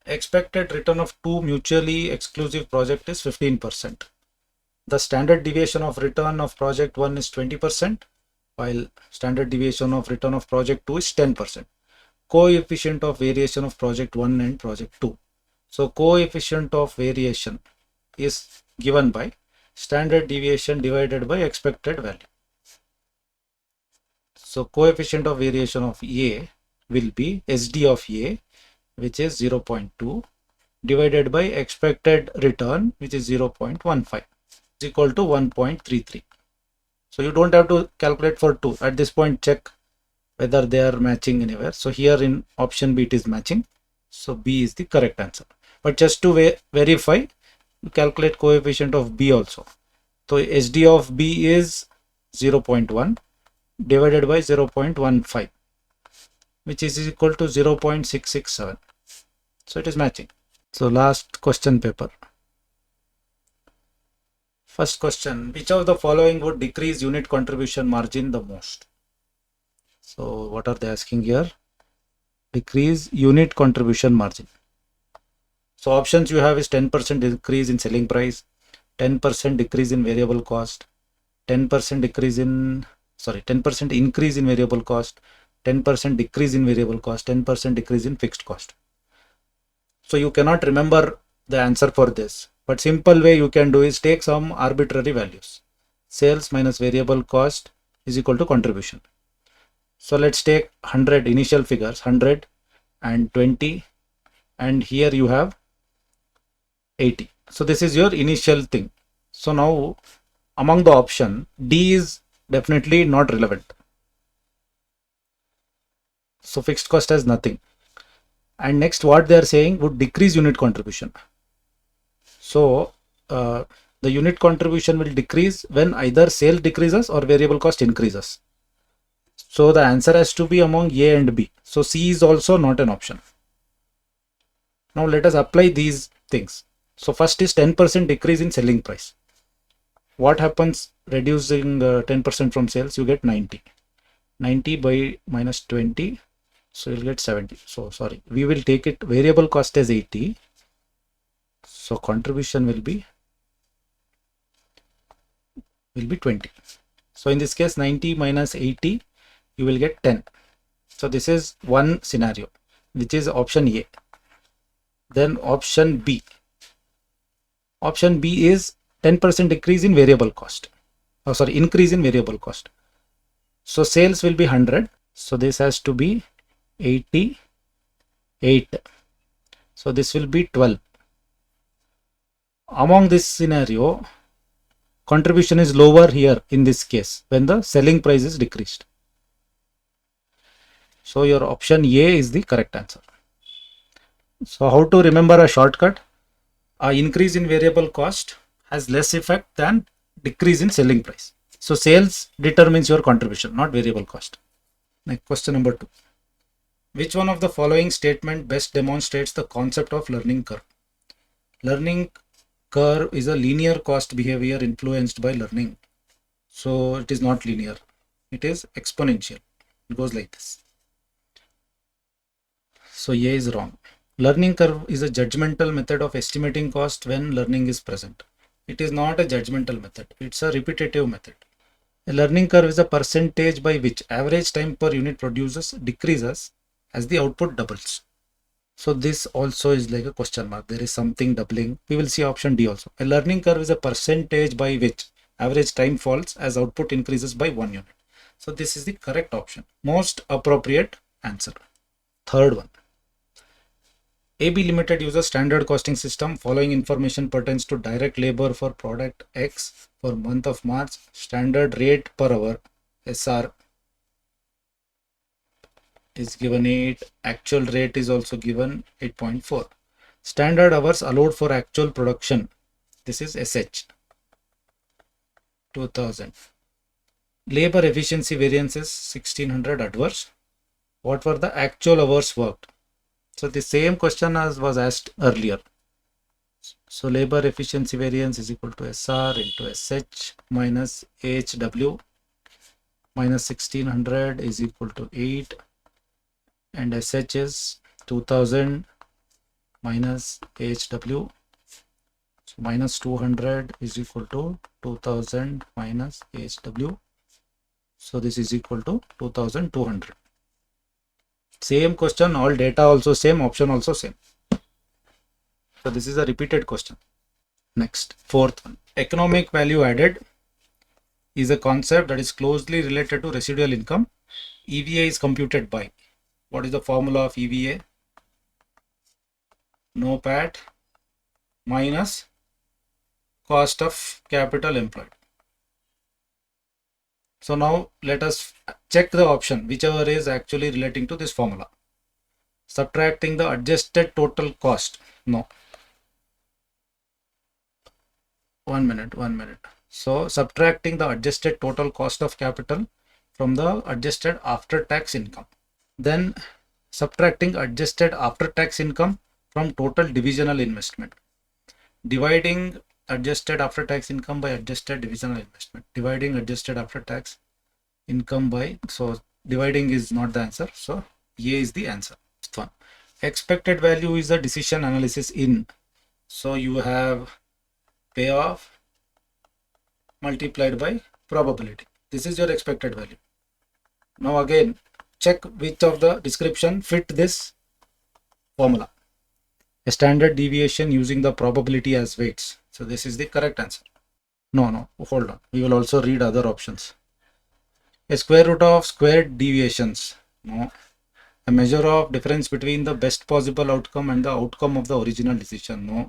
Expected return of two mutually exclusive project is 15%. The standard deviation of return of project 1 is 20%, while standard deviation of return of project 2 is 10%. Coefficient of variation of project 1 and project 2. So coefficient of variation is given by standard deviation divided by expected value. So coefficient of variation of A will be SD of A, which is 0.2 divided by expected return, which is 0.15, is equal to 1.33. So you don't have to calculate for 2. At this point, check whether they are matching anywhere. So here in option B it is matching. So B is the correct answer. But just to verify, you calculate coefficient of B also. So SD of B is 0.1 divided by 0.15, which is equal to 0.667. So it is matching. So last question paper. First question, which of the following would decrease unit contribution margin the most? So what are they asking here? Decrease unit contribution margin. So options you have is 10% decrease in selling price, 10% decrease in variable cost, 10% decrease in, 10% increase in variable cost, 10% decrease in variable cost, 10% decrease in fixed cost. So you cannot remember the answer for this, but simple way you can do is take some arbitrary values. Sales minus variable cost is equal to contribution. So let's take 100 initial figures, 100 and 20 and here you have 80. So this is your initial thing. So now among the option, D is definitely not relevant. So fixed cost has nothing. And next what they are saying would decrease unit contribution. So the unit contribution will decrease when either sale decreases or variable cost increases. So the answer has to be among A and B. So C is also not an option. Now let us apply these things. So first is 10% decrease in selling price. What happens reducing 10% from sales? You get 90. 90 by minus 20. So you'll get 70. So sorry, we will take it variable cost as 80. So contribution will be 20. So in this case 90 minus 80, you will get 10. So this is one scenario, which is option A. Then option B. Option B is 10% decrease in variable cost. Oh, sorry, increase in variable cost. So sales will be 100. So this has to be 88. So this will be 12. Among this scenario, contribution is lower here in this case when the selling price is decreased. So your option A is the correct answer. So how to remember a shortcut? Increase in variable cost has less effect than decrease in selling price. So sales determines your contribution, not variable cost. Next, question number 2. Which one of the following statement best demonstrates the concept of learning curve? Learning curve is a linear cost behavior influenced by learning. So it is not linear. It is exponential. It goes like this. So A is wrong. Learning curve is a judgmental method of estimating cost when learning is present. It is not a judgmental method. It's a repetitive method. A learning curve is a percentage by which average time per unit produces decreases as the output doubles. So this also is like a question mark. There is something doubling. We will see option D also. A learning curve is a percentage by which average time falls as output increases by 1 unit. So this is the correct option. Most appropriate answer. Third one. AB Limited uses standard costing system. Following information pertains to direct labor for product X for month of March. Standard rate per hour SR is given 8. Actual rate is also given 8.4. Standard hours allowed for actual production. This is SH 2000. Labor efficiency variance is 1600 adverse. What were the actual hours worked? So the same question as was asked earlier. So labor efficiency variance is equal to SR into SH minus HW minus 1600 is equal to 8, and SH is 2000 minus HW. So minus 200 is equal to 2000 minus HW. So this is equal to 2200. Same question, all data also same, option also same. So this is a repeated question. Next, fourth one. Economic value added is a concept that is closely related to residual income. EVA is computed by. What is the formula of EVA? NOPAT minus cost of capital employed. So now let us check the option, whichever is actually relating to this formula. Subtracting the adjusted total cost. No. 1 minute. So subtracting the adjusted total cost of capital from the adjusted after tax income. Then subtracting adjusted after tax income from total divisional investment. Dividing adjusted after tax income by adjusted divisional investment. Dividing adjusted after tax income by, so dividing is not the answer. So A is the answer. Next one. Expected value is the decision analysis in. So you have payoff multiplied by probability. This is your expected value. Now again, check which of the description fit this formula. A standard deviation using the probability as weights. So this is the correct answer. No, hold on. We will also read other options. A square root of squared deviations. No. A measure of difference between the best possible outcome and the outcome of the original decision. No.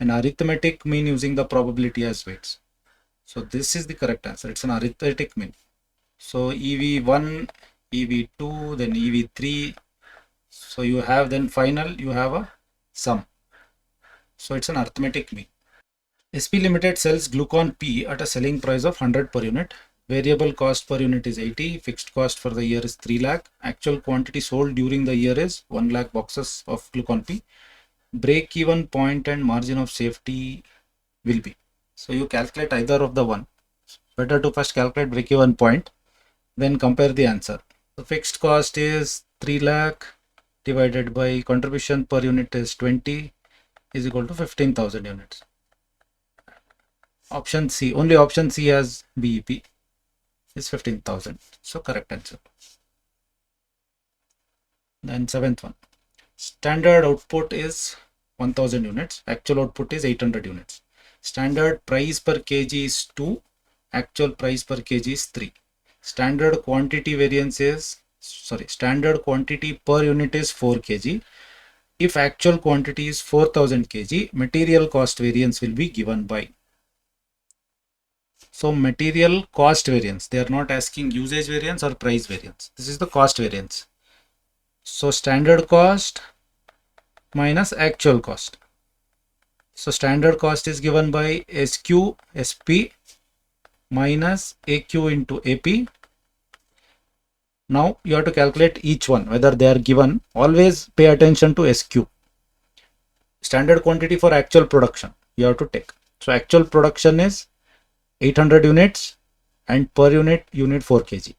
An arithmetic mean using the probability as weights. So this is the correct answer. It's an arithmetic mean. So EV1, EV2, then EV3. So you have then final, you have a sum. So it's an arithmetic mean. SP Limited sells glucon P at a selling price of 100 per unit. Variable cost per unit is 80. Fixed cost for the year is 3 lakh. Actual quantity sold during the year is 1 lakh boxes of glucon P. Break even point and margin of safety will be. So you calculate either of the one. Better to first calculate break even point, then compare the answer. The fixed cost is 3 lakh divided by contribution per unit is 20 is equal to 15,000 units. Option C, only option C has BEP is 15,000. So correct answer. Then seventh one. Standard output is 1000 units. Actual output is 800 units. Standard price per kg is 2. Actual price per kg is 3. Standard quantity variance is, standard quantity per unit is 4 kg. If actual quantity is 4000 kg, material cost variance will be given by. So material cost variance, they are not asking usage variance or price variance. This is the cost variance. So standard cost minus actual cost. So standard cost is given by SQ SP minus AQ into AP. Now you have to calculate each one, whether they are given. Always pay attention to SQ. Standard quantity for actual production you have to take. So actual production is 800 units and per unit 4 kg.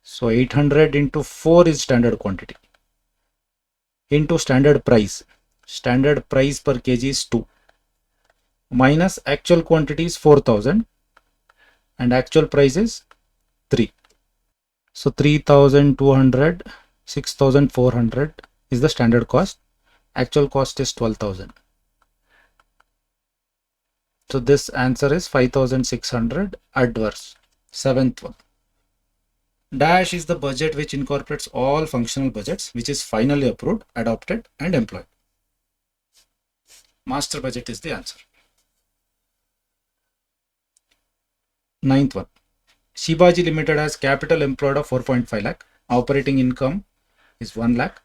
So 800 into 4 is standard quantity into standard price. Standard price per kg is 2 minus actual quantity is 4000 and actual price is 3. So 3200, 6400 is the standard cost. Actual cost is 12,000. So this answer is 5600 adverse. Seventh one. Dash is the budget which incorporates all functional budgets, which is finally approved, adopted and employed. Master budget is the answer. Ninth one. Shibaji Limited has capital employed of 4.5 lakh. Operating income is 1 lakh.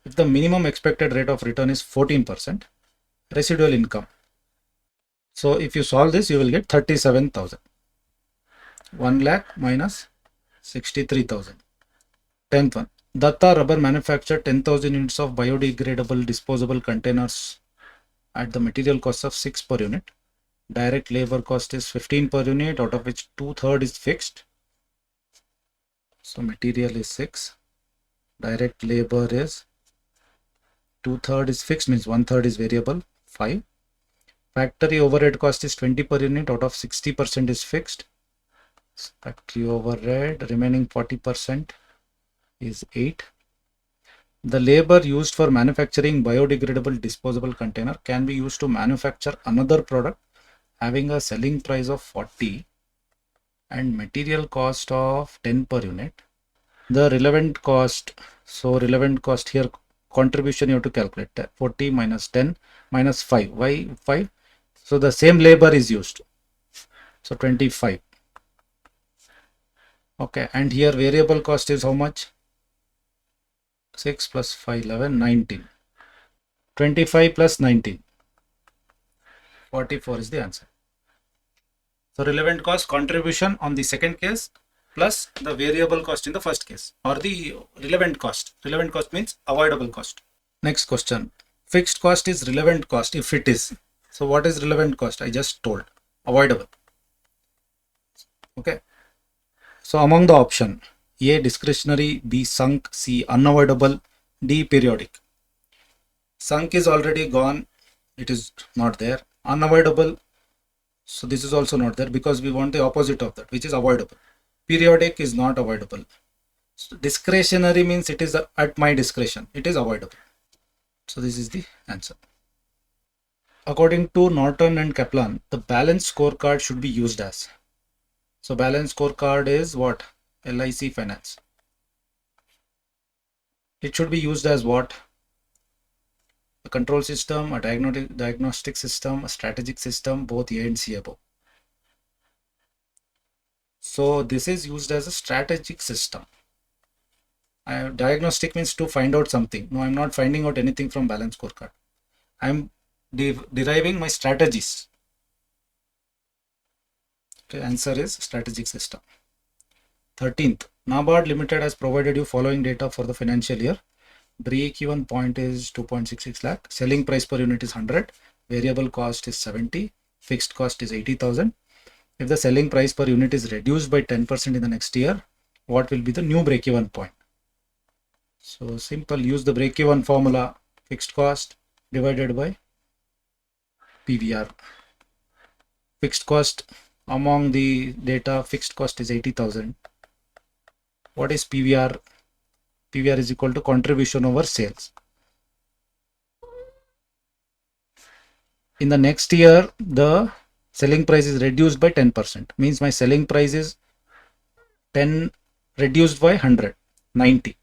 If the minimum expected rate of return is 14%, residual income. So if you solve this, you will get 37,000. 1 lakh minus 63,000. 10th one. Datta Rubber manufactured 10,000 units of biodegradable disposable containers at the material cost of 6 per unit. Direct labor cost is 15 per unit, out of which 2/3 is fixed. So material is 6. Direct labor is 2/3 is fixed, means 1/3 is variable, 5. Factory overhead cost is 20 per unit, out of 60% is fixed. Factory overhead, remaining 40% is 8. The labor used for manufacturing biodegradable disposable container can be used to manufacture another product having a selling price of 40 and material cost of 10 per unit. The relevant cost, so relevant cost here, contribution you have to calculate, 40 minus 10 minus 5. Why 5? So the same labor is used, so 25. Okay, and here variable cost is how much? 6 plus 5, 11, 19. 25 plus 19, 44 is the answer. So relevant cost contribution on the second case plus the variable cost in the first case, or the relevant cost. Relevant cost means avoidable cost. Next question. Fixed cost is relevant cost if it is. So what is relevant cost? I just told. Avoidable. Okay. So among the option, A discretionary, B sunk, C unavoidable, D periodic. Sunk is already gone. It is not there. Unavoidable. So this is also not there because we want the opposite of that, which is avoidable. Periodic is not avoidable. So discretionary means it is at my discretion. It is avoidable. So this is the answer. According to Norton and Kaplan, the balance scorecard should be used as. So balance scorecard is what? LIC Finance. it should be used as what? A control system, a diagnostic system, a strategic system, both A and C above. So this is used as a strategic system. Diagnostic means to find out something. No, I'm not finding out anything from balance scorecard. I'm deriving my strategies. Okay, answer is strategic system. 13th, NABARD Limited has provided you following data for the financial year. Break-even point is 2.66 lakh. Selling price per unit is 100. Variable cost is 70. Fixed cost is 80,000. If the selling price per unit is reduced by 10% in the next year, what will be the new break-even point? So simple, use the break-even formula, fixed cost divided by PVR. Fixed cost, among the data, fixed cost is 80,000. What is PVR? PVR is equal to contribution over sales. In the next year, the selling price is reduced by 10%. Means my selling price is 10 reduced by 100, 90.